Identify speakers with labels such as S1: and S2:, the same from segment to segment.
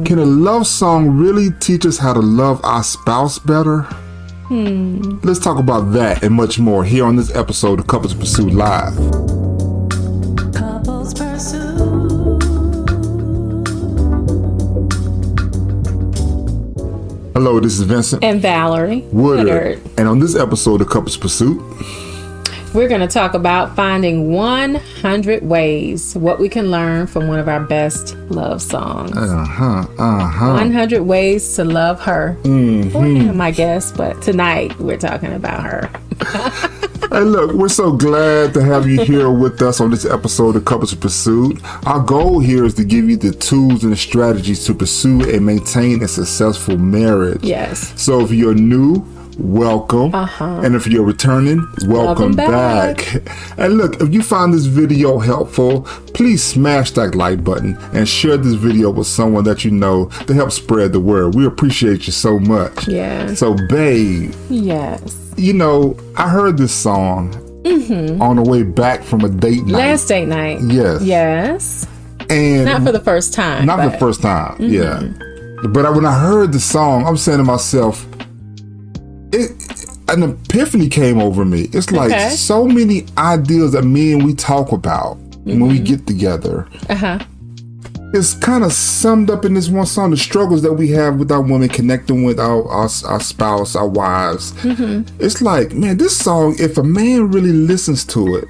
S1: Can a love song really teach us how to love our spouse better? Let's talk about that and much more here on this episode of Couples Pursuit Live.
S2: Couples Pursuit.
S1: Hello, this is Vincent
S2: And Valerie
S1: Woodard. And on this episode of Couples Pursuit,
S2: we're going to talk about finding 100 ways what we can learn from one of our best love songs. 100 ways to love her. Or him, I guess, but tonight we're talking about her.
S1: Hey, look, we're so glad to have you here with us on this episode of Couples Pursuit. Our goal here is to give you the tools and the strategies to pursue and maintain a successful marriage.
S2: Yes.
S1: So if you're new, welcome. And if you're returning, welcome back. And look, if you found this video helpful, please smash that like button and share this video with someone that you know to help spread the word. We appreciate you so much.
S2: Yeah.
S1: So, babe.
S2: Yes.
S1: You know, I heard this song on the way back from a date night.
S2: Last date night.
S1: Yes.
S2: Yes.
S1: And
S2: not for the first time.
S1: Not for the first time, yeah. But when I heard the song, I'm saying to myself, an epiphany came over me. It's like so many ideas that me and we talk about when we get together. It's kind of summed up in this one song, the struggles that we have with our women connecting with our spouse, our wives. It's like, man, this song, if a man really listens to it,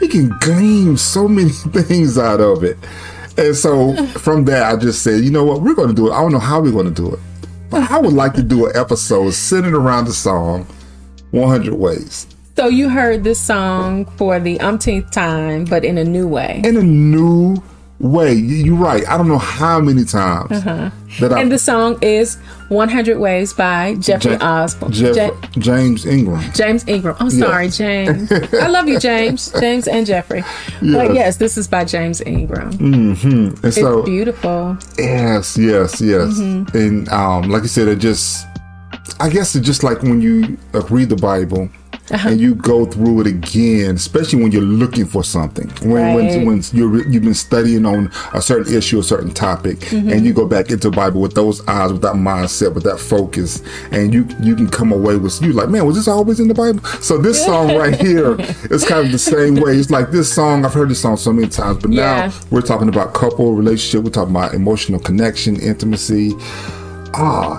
S1: he can glean so many things out of it. And so from that, I just said, you know what, we're going to do it. I don't know how we're going to do it, but I would like to do an episode centered around the song 100 Ways.
S2: So you heard this song for the umpteenth time, but in a new way.
S1: In a new way. You're right. I don't know how many times.
S2: And the song is 100 Ways by Jeffrey Osborne.
S1: James Ingram.
S2: James Ingram. I'm sorry, James. I love you, James. James and Jeffrey.
S1: Yes.
S2: But yes, this is by James Ingram.
S1: And
S2: it's
S1: so
S2: beautiful.
S1: Yes. And like you said, I guess it's just like when you read the Bible and you go through it again, especially when you're looking for something. When you've been studying on a certain issue, a certain topic, and you go back into the Bible with those eyes, with that mindset, with that focus, and you can come away with, you like, man, was this always in the Bible? So this song right here is kind of the same way. It's like this song, I've heard this song so many times, but now we're talking about couple relationship, we're talking about emotional connection, intimacy.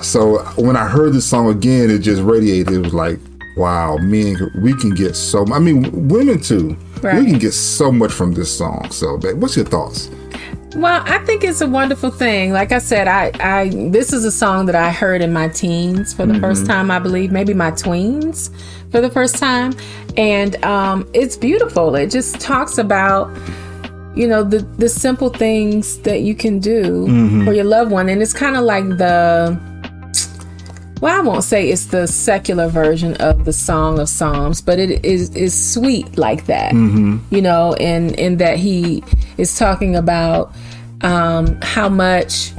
S1: So when I heard this song again, it just radiated. It was like, wow, men, we can get so, I mean, women too. Right. We can get so much from this song. So, babe, what's your thoughts?
S2: Well, I think it's a wonderful thing. Like I said, I this is a song that I heard in my teens for the first time, I believe, maybe my tweens for the first time. And it's beautiful. It just talks about, you know, the simple things that you can do for your loved one. And it's kind of like I won't say it's the secular version of the Song of Psalms, but it is sweet like that, you know, in that he is talking about how much,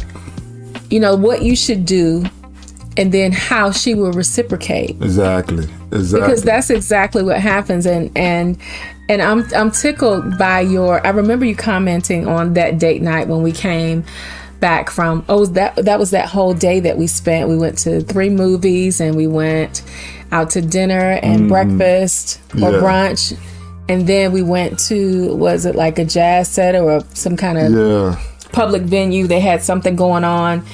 S2: you know, what you should do and then how she will reciprocate.
S1: Exactly.
S2: Because that's exactly what happens. And I'm tickled by I remember you commenting on that date night when we came back from, that was that whole day that we spent. We went to 3 movies and we went out to dinner and breakfast or brunch. And then we went to, was it like a jazz set or some kind of public venue? They had something going on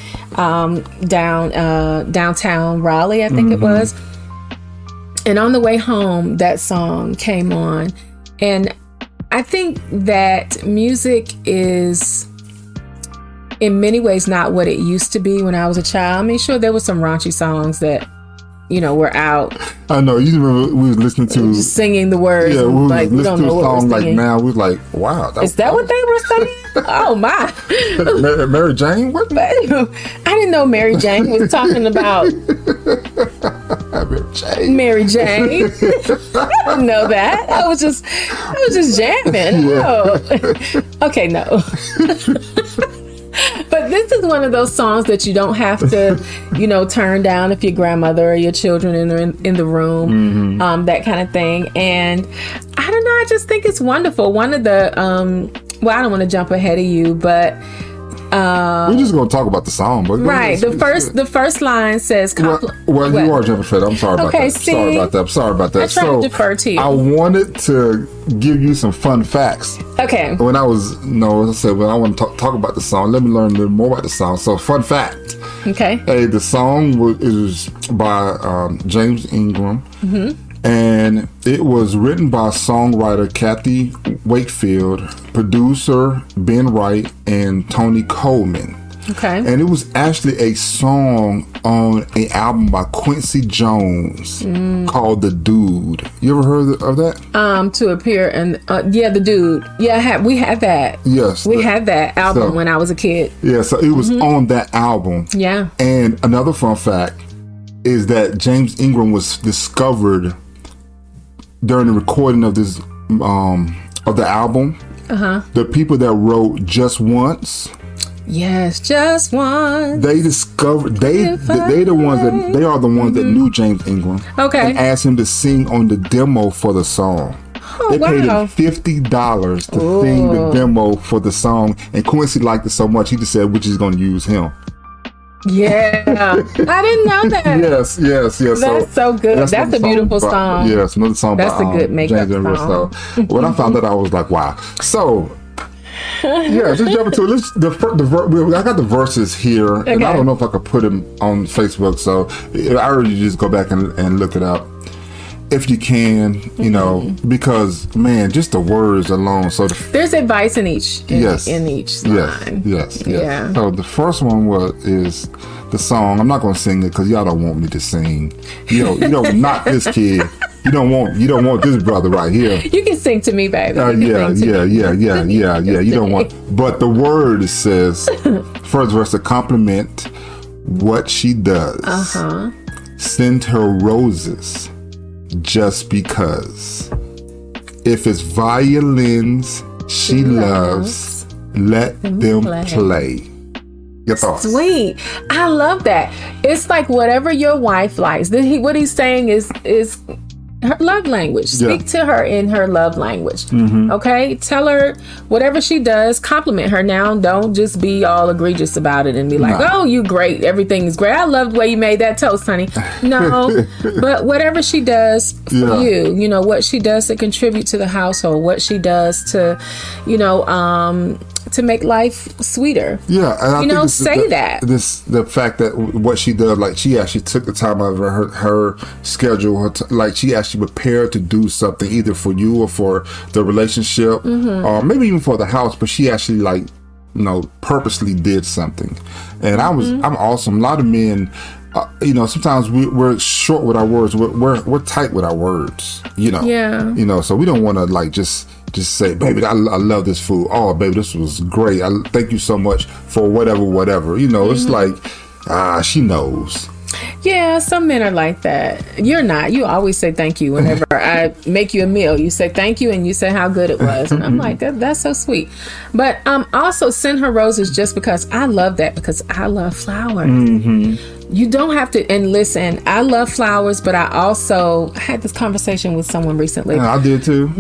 S2: downtown Raleigh, I think it was. And on the way home, that song came on. And I think that music is, in many ways, not what it used to be when I was a child. I mean, sure, there were some raunchy songs that, you know, were out.
S1: I know. You remember we was listening to...
S2: Just singing the words.
S1: Yeah, we
S2: like, we don't know what we're singing.
S1: Like now, we was like, wow.
S2: Is that what they were saying? Oh, my.
S1: Mary Jane? What?
S2: I didn't know Mary Jane was talking about... Mary Jane. I didn't know that. I was just jamming. Oh. Okay, no. But this is one of those songs that you don't have to, you know, turn down if your grandmother or your children are in the room, that kind of thing. And I don't know, I just think it's wonderful. One of the, well, I don't want to jump ahead of you, but
S1: We're just gonna talk about the song, but
S2: right. The first line says.
S1: Well, you are jumping straight. I'm sorry about that.
S2: See?
S1: Sorry about that.
S2: I tried to defer to you.
S1: I wanted to give you some fun facts.
S2: Okay.
S1: When I said, well, I want to talk about the song. Let me learn a little more about the song. So, fun fact.
S2: Okay.
S1: Hey, the song is by James Ingram. Mm-hmm. And it was written by songwriter Kathy Wakefield, producer Ben Wright, and Tony Coleman.
S2: Okay.
S1: And it was actually a song on an album by Quincy Jones called The Dude. You ever heard of that?
S2: To appear in, The Dude. Yeah, we had that.
S1: Yes.
S2: We had that album when I was a kid.
S1: Yeah, so it was on that album.
S2: Yeah.
S1: And another fun fact is that James Ingram was discovered during the recording of this of the album. The people that wrote Just Once,
S2: yes, Just Once,
S1: they discovered they are the ones that knew James Ingram.
S2: Okay.
S1: And asked him to sing on the demo for the song. They paid him $50 to sing the demo for the song, and Quincy liked it so much he just said, "We're just going to use him."
S2: Yeah, I didn't know that.
S1: Yes.
S2: That's so good. That's a beautiful song.
S1: Yes, another song.
S2: That's
S1: by,
S2: a good makeup song.
S1: So when I found that, I was like, wow. So yeah, just jump into it. I got the verses here, and I don't know if I could put them on Facebook. So I urge you to just go back and look it up if you can, because man, just the words alone. So
S2: there's advice in each line.
S1: Yes.
S2: Yeah.
S1: So the first one is the song. I'm not going to sing it because y'all don't want me to sing. You don't not this kid. You don't want this brother right here.
S2: You can sing to me, baby.
S1: Yeah. You don't want. But the word says, first verse, to compliment what she does. Send her roses. Just because. If it's violins she loves, let them play. Your thoughts?
S2: Sweet. I love that. It's like whatever your wife likes. What he's saying is her love language. Speak to her in her love language. Okay? Tell her whatever she does, compliment her. Now, don't just be all egregious about it and be like, oh, you great. Everything is great. I love the way you made that toast, honey. No. But whatever she does for you, what she does to contribute to the household, what she does to, to make life sweeter.
S1: Yeah. And I think
S2: say that.
S1: The fact that what she does, like she actually took the time out of her schedule, like she actually prepared to do something either for you or for the relationship, or maybe even for the house, but she actually purposely did something. And I'm awesome. A lot of men, sometimes we're short with our words. We're tight with our words,
S2: Yeah.
S1: So we don't want to just say, baby, I love this food. Oh, baby, this was great. I thank you so much for whatever. It's like, she knows.
S2: Yeah, some men are like that. You're not. You always say thank you whenever I make you a meal. You say thank you and you say how good it was. And I'm like, that's so sweet. But also send her roses just because. I love that because I love flowers. You don't have to. And listen, I love flowers, but I had this conversation with someone recently.
S1: Yeah, I did too.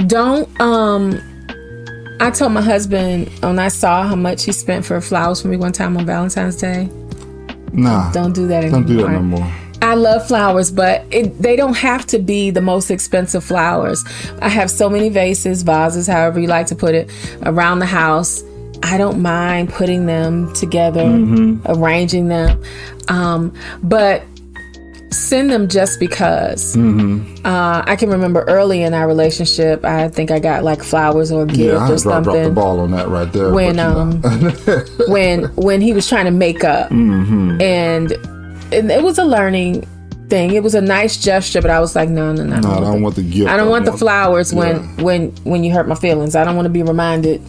S2: I told my husband when I saw how much he spent for flowers for me one time on Valentine's Day.
S1: Nah.
S2: Don't do that anymore.
S1: Don't do that no more.
S2: I love flowers, but they don't have to be the most expensive flowers. I have so many vases, however you like to put it, around the house. I don't mind putting them together, arranging them. But send them just because. I can remember early in our relationship, I think I got like flowers or a gift or something.
S1: Dropped the ball on that right there.
S2: When he was trying to make up, and it was a learning thing. It was a nice gesture, but I was like, no, I don't want the gift. I don't want the flowers when you hurt my feelings. I don't want to be reminded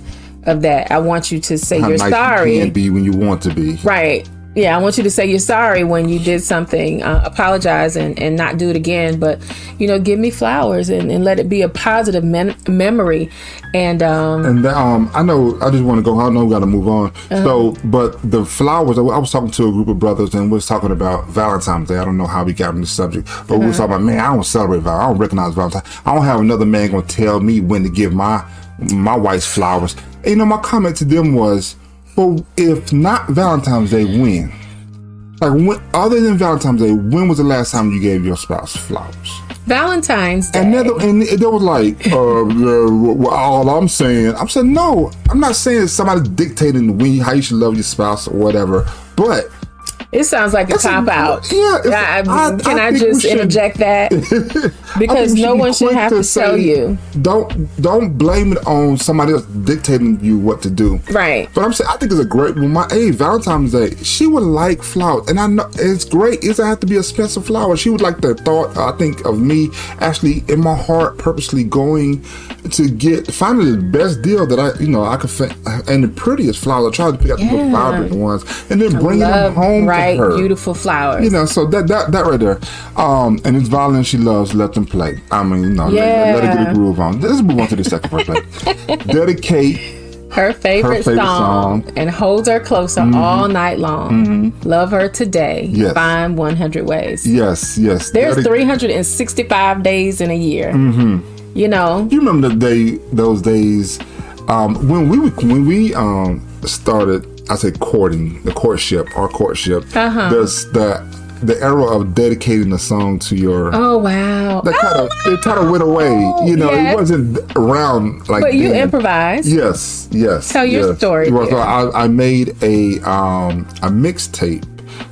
S2: of that. I want you to say you're sorry.
S1: You can be when you want to be.
S2: Right. Yeah, I want you to say you're sorry when you did something, apologize and not do it again. But, give me flowers and let it be a positive memory. And
S1: I know, I just want to go, I know we got to move on. So, but the flowers, I was talking to a group of brothers and we was talking about Valentine's Day. I don't know how we got on this subject, but we was talking about, man, I don't celebrate Valentine's. I don't recognize Valentine's. I don't have another man going to tell me when to give my wife's flowers. And, my comment to them was, But if not Valentine's Day, when? Like, when, other than Valentine's Day, when was the last time you gave your spouse flowers?
S2: Valentine's Day.
S1: And there was like, all I'm saying, no, I'm not saying somebody dictating how you should love your spouse or whatever, but
S2: it sounds like a cop out.
S1: Yeah.
S2: Can I just interject that? Because no one should have to tell you.
S1: Don't blame it on somebody else dictating you what to do.
S2: Right.
S1: But I'm saying, I think it's a great one. Valentine's Day, she would like flowers. And I know it's great. It doesn't have to be a expensive flower. She would like the thought, I think, of me actually in my heart purposely going to finding the best deal that I could find, and the prettiest flower. I tried to pick out the most vibrant ones and then bring them home to her.
S2: Beautiful flowers.
S1: So that right there. And it's violin she loves, let them play. I mean, let her get a groove on. Let's move on to the second play. Dedicate
S2: her favorite song and hold her closer all night long. Love her today.
S1: Yes.
S2: Find 100 ways.
S1: Yes.
S2: There's 365 days in a year. You
S1: remember those days when we started, I say our courtship. There's the era of dedicating a song to your.
S2: Oh wow!
S1: It kind of went away. It wasn't around like.
S2: But you improvised.
S1: Yes.
S2: Tell your story.
S1: So I made a mixtape,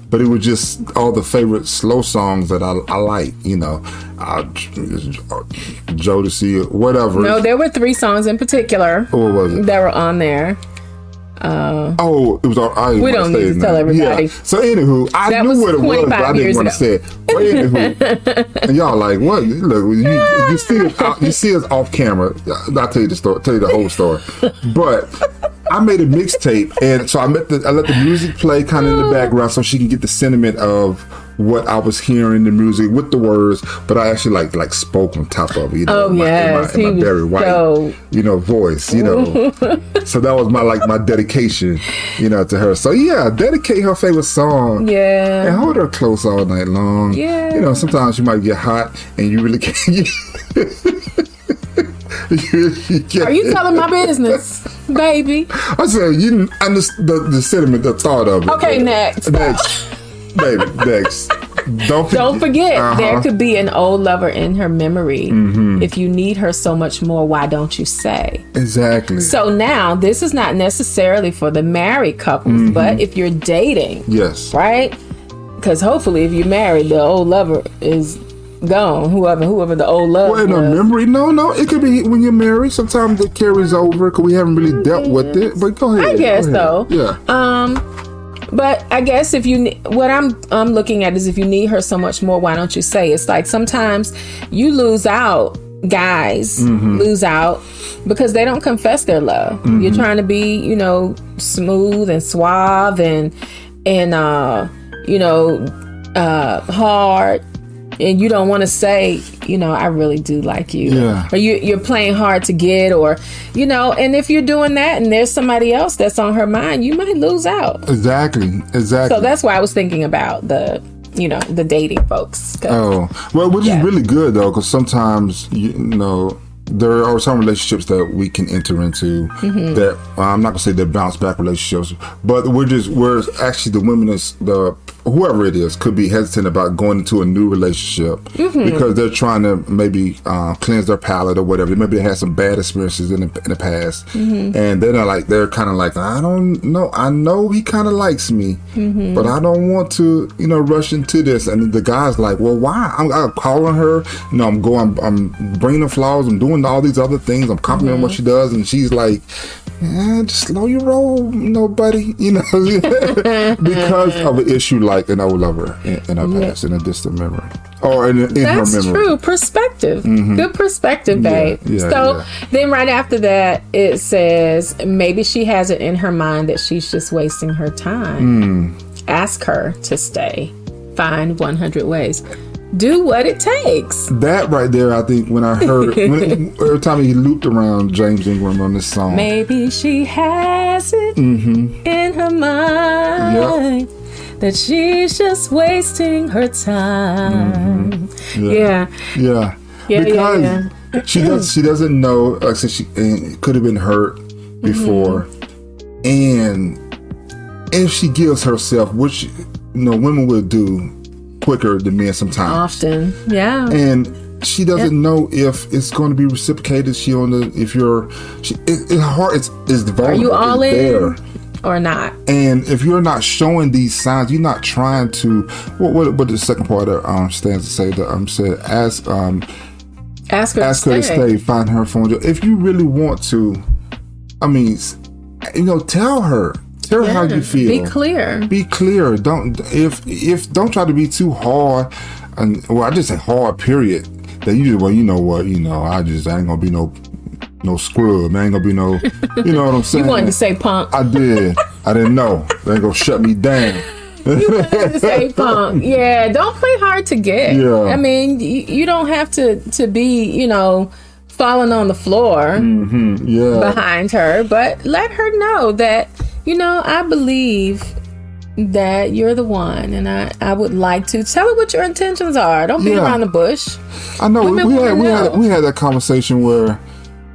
S1: but it was just all the favorite slow songs that I like. Jodeci, whatever.
S2: No, there were 3 songs in particular.
S1: What was it?
S2: That were on there.
S1: It was all.
S2: We don't need to tell everybody.
S1: Yeah. So anywho, I knew what it was, but I didn't want to say it. But anywho, and y'all like, what? Look, you see us off camera. I'll tell you the story. Tell you the whole story. But I made a mixtape, and so I let the music play kind of in the background, so she can get the sentiment of what I was hearing, the music with the words, but I actually like spoke on top of it. In my Barry White, voice. So that was my dedication, to her. So dedicate her favorite song.
S2: Yeah.
S1: And hold her close all night long.
S2: Yeah.
S1: Sometimes you might get hot, and you really can't.
S2: Are you telling my business, baby?
S1: I said you didn't understand the sentiment, the thought of it.
S2: Okay, next.
S1: Baby, next.
S2: Don't forget, there could be an old lover in her memory. If you need her so much more, why don't you say?
S1: Exactly.
S2: So now, this is not necessarily for the married couples, but if you're dating,
S1: yes,
S2: right? Because hopefully, if you're married, the old lover is gone. Whoever the old love was.
S1: In a memory? No. It could be when you're married. Sometimes it carries over because we haven't really dealt with it. But go ahead.
S2: I guess though.
S1: Yeah.
S2: But I guess what I'm looking at is if you need her so much more, why don't you say? It's like sometimes you lose out. Guys lose out because they don't confess their love. You're trying to be, smooth and suave and hard. And you don't want to say, I really do like you.
S1: Yeah.
S2: Or you're playing hard to get, or, and if you're doing that and there's somebody else that's on her mind, you might lose out.
S1: Exactly.
S2: So that's why I was thinking about the dating folks.
S1: Which is really good, though, because sometimes, there are some relationships that we can enter into that I'm not gonna say they're bounce back relationships, but we're actually the women whoever it is could be hesitant about going into a new relationship because they're trying to maybe cleanse their palate or whatever. Maybe they had some bad experiences in the past, and they're kind of like, I don't know. I know he kind of likes me, but I don't want to rush into this. And the guy's like, well, why? I'm calling her. I'm bringing her flowers. I'm doing all these other things. I'm complimenting what she does, and she's like, just slow your roll, buddy. Because of an issue like an old lover in her past, in a distant memory, or in her memory.
S2: That's true. Perspective. Good perspective, babe. Then right after that, it says maybe she has it in her mind that she's just wasting her time. Ask her to stay. Find 100 ways. Do what it takes. That
S1: right there, I think, when I heard every time he looped around James Ingram on this song.
S2: Maybe she has it in her mind that she's just wasting her time. Because
S1: she doesn't know. Like I said, she could have been hurt before, and if she gives herself, which women will do quicker than men sometimes.
S2: Often, yeah.
S1: And she doesn't know if it's going to be reciprocated. It's the
S2: Are you all in
S1: there
S2: or not?
S1: And if you're not showing these signs, you're not trying to. What did the second part of stanza say? Said ask her to stay. Find her phone. If you really want to, tell her. Tell her how you feel.
S2: Be clear.
S1: Be clear. Don't try to be too hard. I just say hard. Period. That you just I ain't gonna be no scrub. I ain't gonna be no. You know what I'm saying?
S2: You wanted to say punk.
S1: I did. I didn't know. They ain't gonna shut me down.
S2: You wanted to say punk. Yeah. Don't play hard to get.
S1: Yeah.
S2: You don't have to be falling on the floor behind her, but let her know that I believe that you're the one, and I would like to tell her what your intentions are. Don't be around the bush.
S1: I know. We had that conversation where,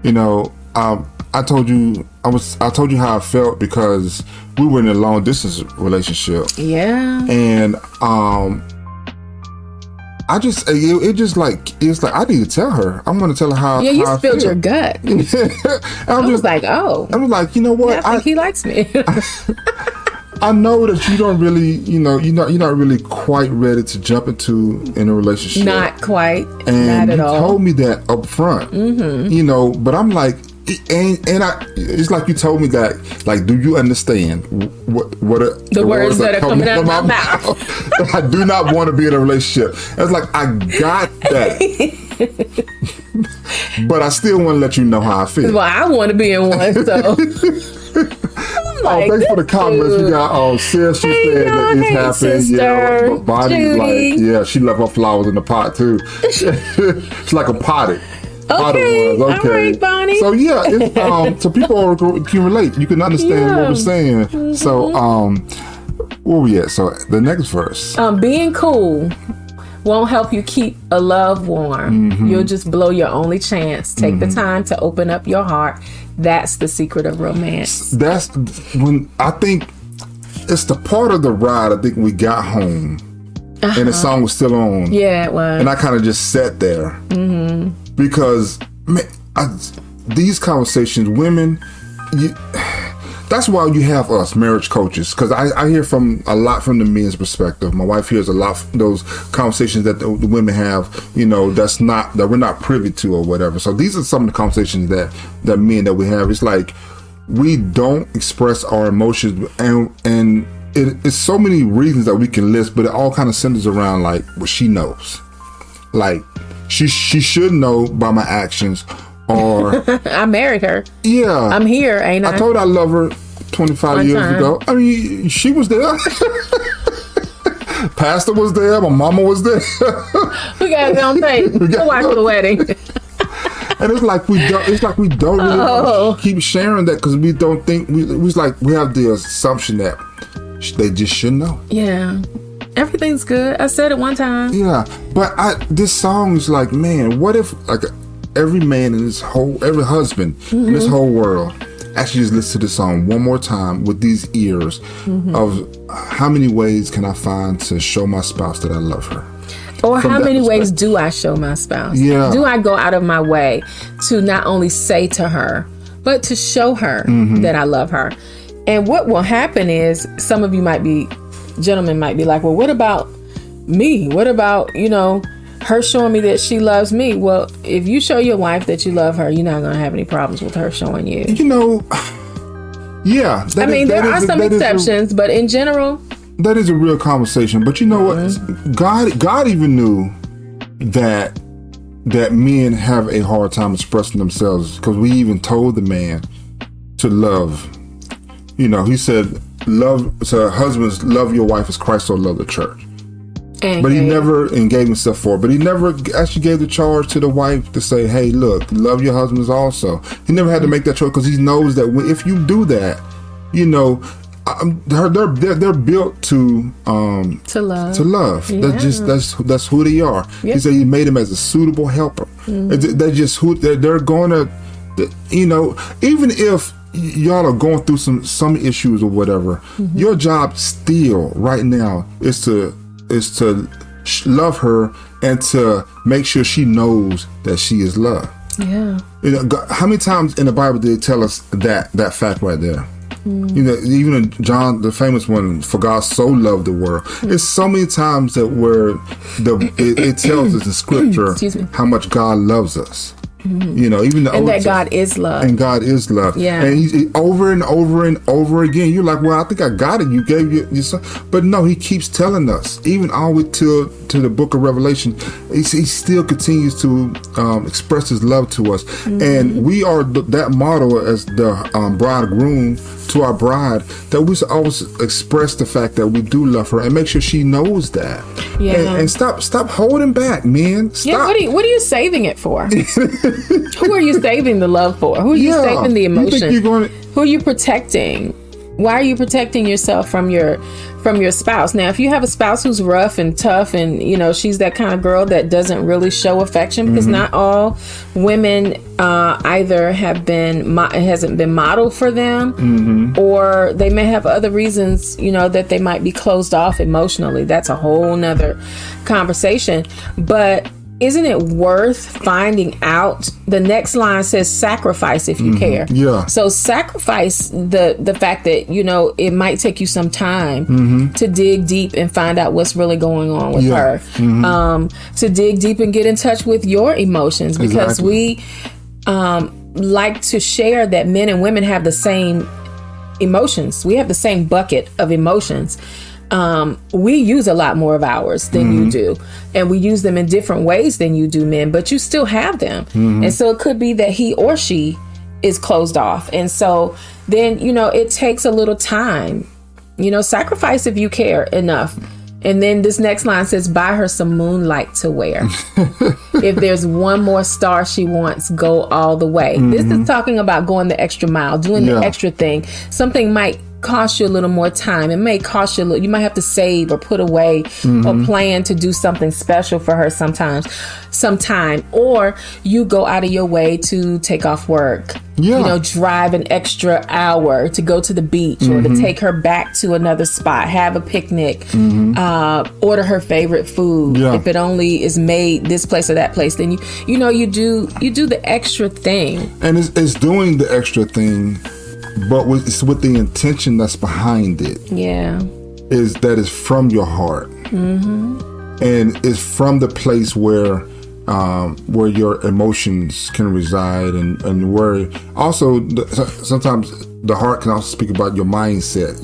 S1: I told you how I felt because we were in a long distance relationship.
S2: Yeah.
S1: And it's like I need to tell her. I'm going to tell her how.
S2: Yeah, you
S1: how
S2: spilled
S1: I feel.
S2: your gut. I was like, oh.
S1: I was like, you know what?
S2: I think he likes me.
S1: I know that you don't really, you're not really quite ready to jump in a relationship.
S2: Not quite.
S1: And
S2: not at all.
S1: You told me that up front. Mm-hmm. But I'm like, it's like you told me that, like, do you understand what the
S2: words that are coming out of my mouth?
S1: I do not want to be in a relationship. It's like, I got that. But I still want to let you know how I feel.
S2: Well, I want to be in one, so.
S1: Thanks for the comments. We got Sis, she said that it's happening.
S2: Sister,
S1: but Bonnie's
S2: Judy.
S1: She left her flowers in the pot too. It's like a potted.
S2: Okay. All right, Bonnie.
S1: So it's, so people can relate. You can understand what we're saying. Mm-hmm. So where we at? So the next verse.
S2: Being cool won't help you keep a love warm. Mm-hmm. You'll just blow your only chance. Take the time to open up your heart. That's the secret of romance.
S1: That's when I think it's the part of the ride. I think we got home and the song was still on.
S2: Yeah, it was.
S1: And I kind of just sat there because these conversations, women, that's why you have us marriage coaches, because I hear a lot from the men's perspective. My wife hears a lot from those conversations that the women have, that we're not privy to or whatever. So these are some of the conversations that men that we have. It's like we don't express our emotions, and it's so many reasons that we can list, but it all kind of centers around like what she knows. Like she should know by my actions. Or
S2: I married her.
S1: Yeah.
S2: I'm here, ain't I?
S1: I told her I love her 25 years ago. I mean, she was there. Pastor was there. My mama was there.
S2: We got it on tape. We'll watch the wedding.
S1: And it's like we don't really keep sharing that because we don't think we have the assumption that they just should know.
S2: Yeah. Everything's good. I said it one time.
S1: Yeah. But this song is like, man, what if every man in every husband in this whole world actually just listen to this song one more time with these ears of how many ways can I find to show my spouse that I love her?
S2: Or how many ways do I show my spouse?
S1: Yeah.
S2: Do I go out of my way to not only say to her, but to show her that I love her? And what will happen is some of you gentlemen might be like, well, what about me? What about, her showing me that she loves me? Well, if you show your wife that you love her, you're not going to have any problems with her showing you.
S1: Yeah.
S2: There are some exceptions, but in general,
S1: that is a real conversation. But you know what? God even knew that men have a hard time expressing themselves, because we even told the man to love. He said, "Love." So husbands, love your wife as Christ so loved the church. But he never gave himself for it. But he never actually gave the charge to the wife to say, hey, look, love your husbands also. He never had to make that choice, because he knows that if you do that, they're built to love. Yeah. That's who they are. Yep. He said he made them as a suitable helper. They're just who they're going to, even if y'all are going through some issues or whatever, your job still right now is to love her and to make sure she knows that she is loved.
S2: Yeah.
S1: How many times in the Bible did it tell us that fact right there? Even in John, the famous one, for God so loved the world. It's so many times that where it tells us in Scripture how much God loves us. Even
S2: that God is love.
S1: And God is love.
S2: Yeah.
S1: And he's over and over and over again. You're like, well, I think I got it. You gave your son. But no, he keeps telling us, even all the way to the book of Revelation, he still continues to express his love to us. And we are that model as the bridegroom to our bride, that we should always express the fact that we do love her and make sure she knows that.
S2: Yeah.
S1: And stop holding back, man. Stop.
S2: Yeah, what are you saving it for? Who are you saving the love for? Who are you saving the emotion? Who are you protecting? Why are you protecting yourself from your spouse? Now, if you have a spouse who's rough and tough and, she's that kind of girl that doesn't really show affection, because not all women either hasn't been modeled for them, or they may have other reasons, that they might be closed off emotionally. That's a whole nother conversation. But isn't it worth finding out? The next line says sacrifice if you care.
S1: Yeah.
S2: So sacrifice the fact that, it might take you some time to dig deep and find out what's really going on with her. To dig deep and get in touch with your emotions, because we like to share that men and women have the same emotions. We have the same bucket of emotions. We use a lot more of ours than you do, and we use them in different ways than you do, men, but you still have them. And so it could be that he or she is closed off. And so then, it takes a little time, sacrifice if you care enough. And then this next line says, buy her some moonlight to wear. If there's one more star she wants, go all the way. This is talking about going the extra mile, doing the extra thing. Something might cost you a little more time. It may cost you you might have to save or put away or plan to do something special for her sometime, or you go out of your way to take off work, drive an extra hour to go to the beach or to take her back to another spot, have a picnic, order her favorite food. If it only is made this place or that place, then you do the extra thing. And
S1: it's doing the extra thing, but it's with the intention that's behind it.
S2: Yeah.
S1: Is from your heart. And it's from the place where your emotions can reside, and where also sometimes the heart can also speak about your mindset.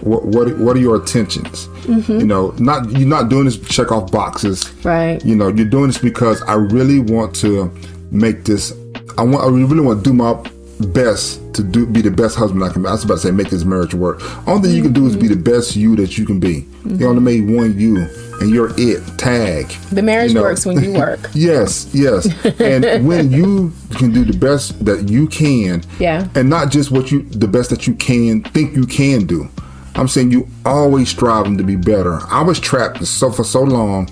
S1: What are your intentions? You're not doing this to check off boxes.
S2: Right.
S1: You're doing this because I really want to make this. I really want to do my best to be the best husband I can be. I was about to say make this marriage work. Only thing you can do is be the best you that you can be. You only made one you, and you're it. Tag.
S2: The marriage works when you work.
S1: Yes. And when you can do the best that you can, and not just the best that you can think you can do. I'm saying you always striving to be better. I was trapped for so long,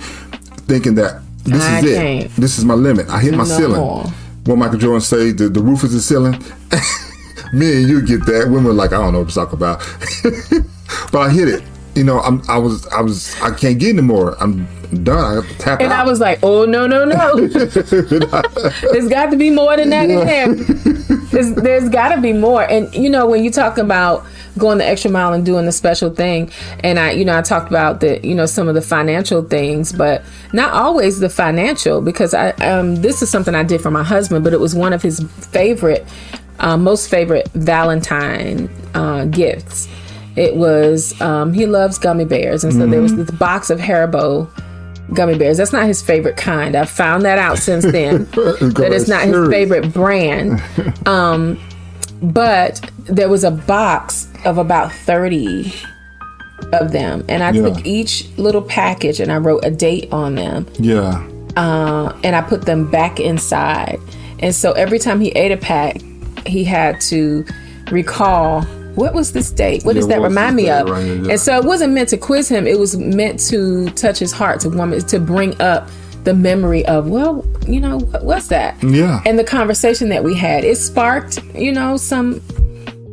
S1: thinking that this is it. This is my limit. I hit my ceiling. What Michael Jordan say, the roof is the ceiling. Me and you get that. Women are like, I don't know what to talk about. But I hit it. I can't get anymore. I'm done. I have to tap out.
S2: And I was like, oh, no. There's got to be more than that in there. There's got to be more. And, when you talk about going the extra mile and doing the special thing, and I talked about some of the financial things, but not always the financial, because this is something I did for my husband, but it was one of his most favorite Valentine gifts. It was, he loves gummy bears. And so there was this box of Haribo gummy bears. That's not his favorite kind. I've found that out since then, that it's not his favorite brand. But there was a box of about 30 of them. And I took each little package and I wrote a date on them. Yeah. And I put them back inside. And so every time he ate a pack, he had to recall, what was this date? What does that remind me of? Right, and so it wasn't meant to quiz him. It was meant to touch his heart, to bring up the memory of, what's that? Yeah. And the conversation that we had, it sparked, some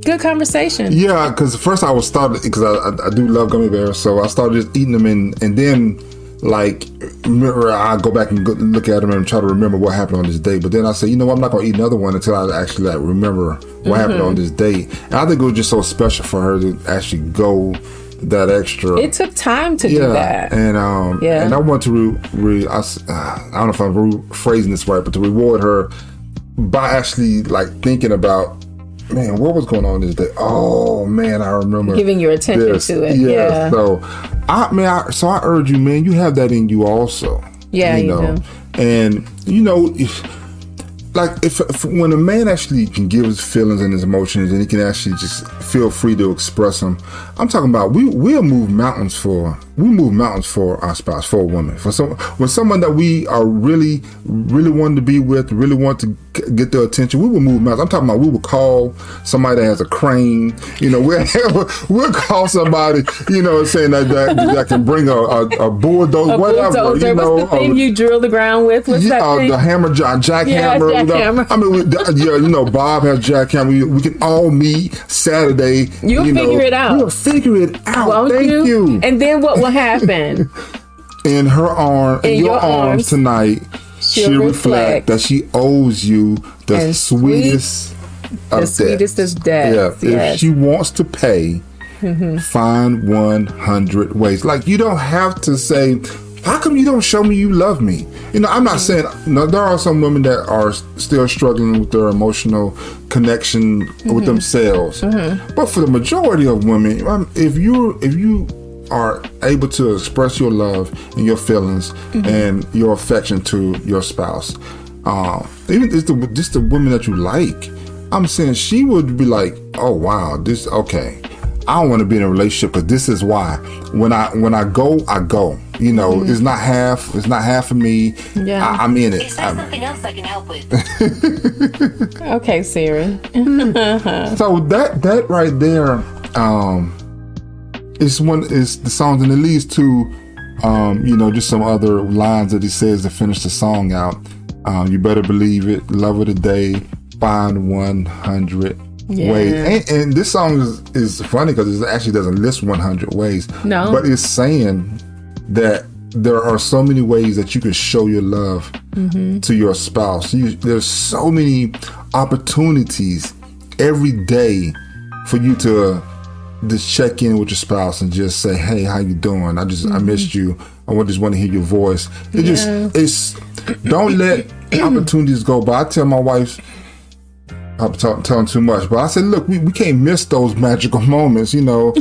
S2: Good conversation.
S1: Yeah, because first I was started because I do love gummy bears, so I started just eating them and then like remember I go back and look at them and try to remember what happened on this day. But then I say, you know, I'm not gonna eat another one until I actually like remember what happened on this date. And I think it was just so special for her to actually go that extra.
S2: It took time to do that.
S1: And and I want to I don't know if I'm phrasing this right, but to reward her by actually like thinking about, man, what was going on this day? Oh man, I remember
S2: giving your attention to it. Yeah.
S1: So I urge you, man, you have that in you also.
S2: Yeah, you
S1: know.
S2: do.
S1: And you know, if when a man actually can give his feelings and his emotions, and he can actually just feel free to express them, I'm talking about we'll move mountains for our spouse, for a woman, for someone that we are really wanting to be with, really want to get their attention. We will move mountains. I'm talking about we will call somebody that has a crane. You know, we'll call somebody, you know, saying that can bring a bulldozer, whatever.
S2: Bulldozer.
S1: You know,
S2: what's the thing you drill the ground with? What's that thing?
S1: The hammer, jackhammer.
S2: Jackhammer.
S1: I mean, you know, Bob has jackhammer. We can all meet Saturday.
S2: You'll figure it out.
S1: We'll figure it out.
S2: Won't
S1: Thank you.
S2: And then what will happen?
S1: In her arm, in your arms tonight, she'll reflect that she owes you the sweetest of debts.
S2: Sweetest of debts.
S1: Yeah. Yes. If she wants to pay, find 100 ways. Like, you don't have to say, how come you don't show me you love me? You know, I'm not saying, no, there are some women that are still struggling with their emotional connection with themselves. But for the majority of women, if you are able to express your love and your feelings and your affection to your spouse, even just the women that you like, I'm saying she would be like, oh wow, this okay. I don't want to be in a relationship because this is why. When I go, I go. You know, it's not half of me.
S2: Yeah.
S1: I'm in it.
S3: Is there something else I can help with?
S2: Okay, Siri.
S1: So that right there, is the songs, and it leads to, you know, just some other lines that he says to finish the song out. You better believe it. Love of the day. Find 100 ways. And this song is funny because it actually doesn't list 100 ways.
S2: No.
S1: But it's saying that there are so many ways that you can show your love to your spouse. There's so many opportunities every day for you to just check in with your spouse and just say, hey, how you doing? I missed you. I just want to hear your voice. Don't let opportunities go by. I tell my wife, I'm telling too much, but I said, look, we can't miss those magical moments, you know.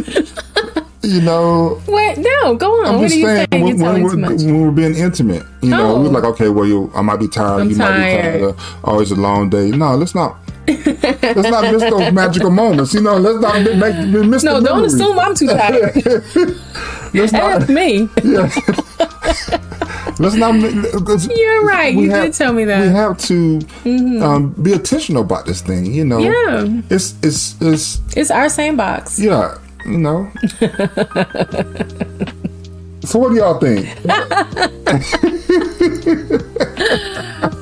S1: You know.
S2: What? No, go on. What are you saying?
S1: When we're being intimate, you know, we're like, okay, well, I might be tired.
S2: I'm tired.
S1: Might be tired. Oh, it's a long day. No, let's not miss those magical moments. You know, let's not miss.
S2: No, don't assume I'm too tired. That's me. Yeah.
S1: Let's not.
S2: You're right. You did tell me that.
S1: We have to be intentional about this thing. You know.
S2: Yeah.
S1: It's
S2: our sandbox.
S1: Yeah. You know. So what do y'all think?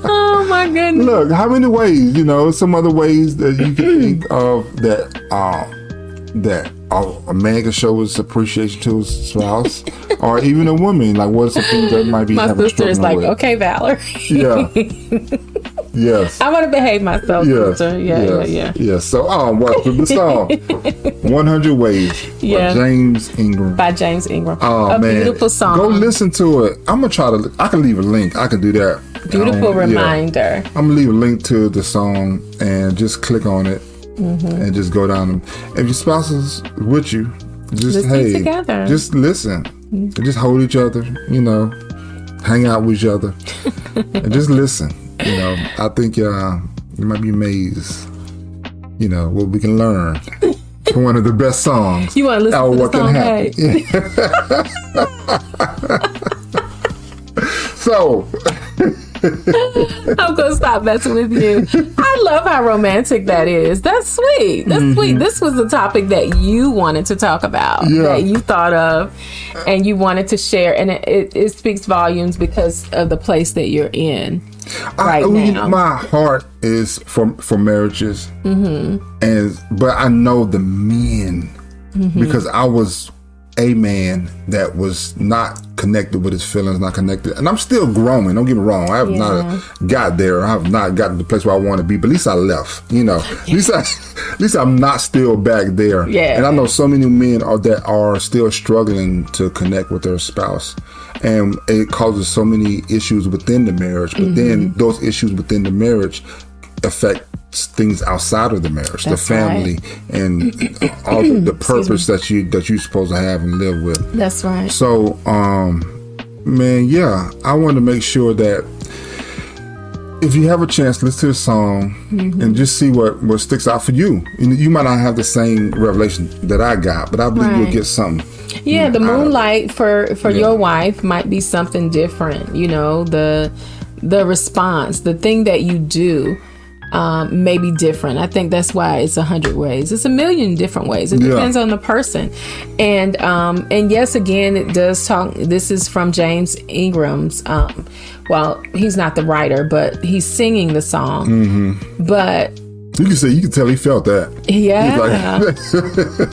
S2: Oh my goodness.
S1: Look, how many ways? You know, some other ways that you can think of that a man can show his appreciation to his spouse, or even a woman. Like, what's the thing that might be?
S2: My sister is like, okay, Valerie.
S1: Yeah. Yes.
S2: I'm gonna behave myself, sister.
S1: Yeah. So, what's the song? 100 Ways by James Ingram. Oh, man.
S2: Beautiful song.
S1: Go listen to it. I'm gonna try to. I can leave a link. I can do that.
S2: Beautiful reminder.
S1: I'm gonna leave a link to the song and just click on it. And just go down. If your spouse is with you, just
S2: together.
S1: Just listen. And just hold each other. You know, hang out with each other, and just listen. You know, I think you might be amazed. You know what we can learn from one of the best songs.
S2: You want to listen to the song?
S1: So.
S2: I'm gonna stop messing with you. I love how romantic that is. That's sweet. That's sweet. This was a topic that you wanted to talk about, that you thought of, and you wanted to share, and it speaks volumes because of the place that you're in. now.
S1: My heart is for marriages, but I know the men because I was a man that was not connected with his feelings, not connected, and I'm still growing. Don't get me wrong. I have not got there. I have not gotten to the place where I want to be. But at least I left. At least I'm not still back there.
S2: Yeah.
S1: And I know so many men that are still struggling to connect with their spouse, and it causes so many issues within the marriage. But then those issues within the marriage affect things outside of the marriage, the family, and all the purpose that you're supposed to have and live with.
S2: That's right.
S1: So, man, I want to make sure that if you have a chance, listen to the song and just see what sticks out for you. And you might not have the same revelation that I got, but I believe you'll get something.
S2: Yeah, the moonlight for your wife might be something different. The response, the thing that you do. May be different. I think that's why it's 100 ways. It's a million different ways. It depends on the person. And yes, again, it does talk. This is from James Ingram's. Well, he's not the writer, but he's singing the song. But
S1: you can tell he felt that.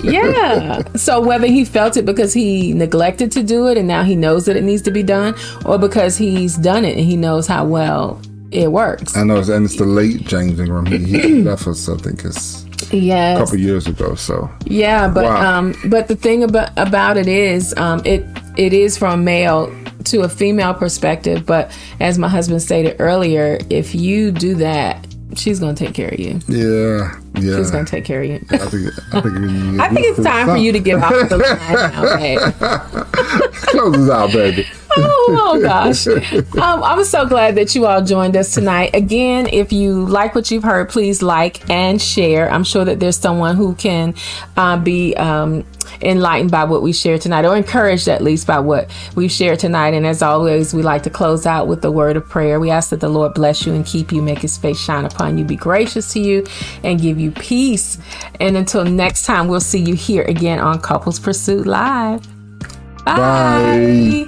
S2: Yeah. So whether he felt it because he neglected to do it and now he knows that it needs to be done, or because he's done it and he knows how well it works. I know, and it's the late James Ingram. He left us, I think, a couple years ago. So but the thing about it is, it is from a male to a female perspective. But as my husband stated earlier, if you do that, she's gonna take care of you. Yeah. She's gonna take care of you. I think it's time for you to give out the line now, babe.
S1: Close us out, baby.
S2: Oh gosh. I'm so glad that you all joined us tonight. Again, if you like what you've heard, please like and share. I'm sure that there's someone who can be enlightened by what we shared tonight, or encouraged at least by what we've shared tonight. And as always, we like to close out with the word of prayer. We ask that the Lord bless you and keep you, make his face shine upon you, be gracious to you, and give you peace. And until next time, we'll see you here again on Couples Pursuit Live. Bye.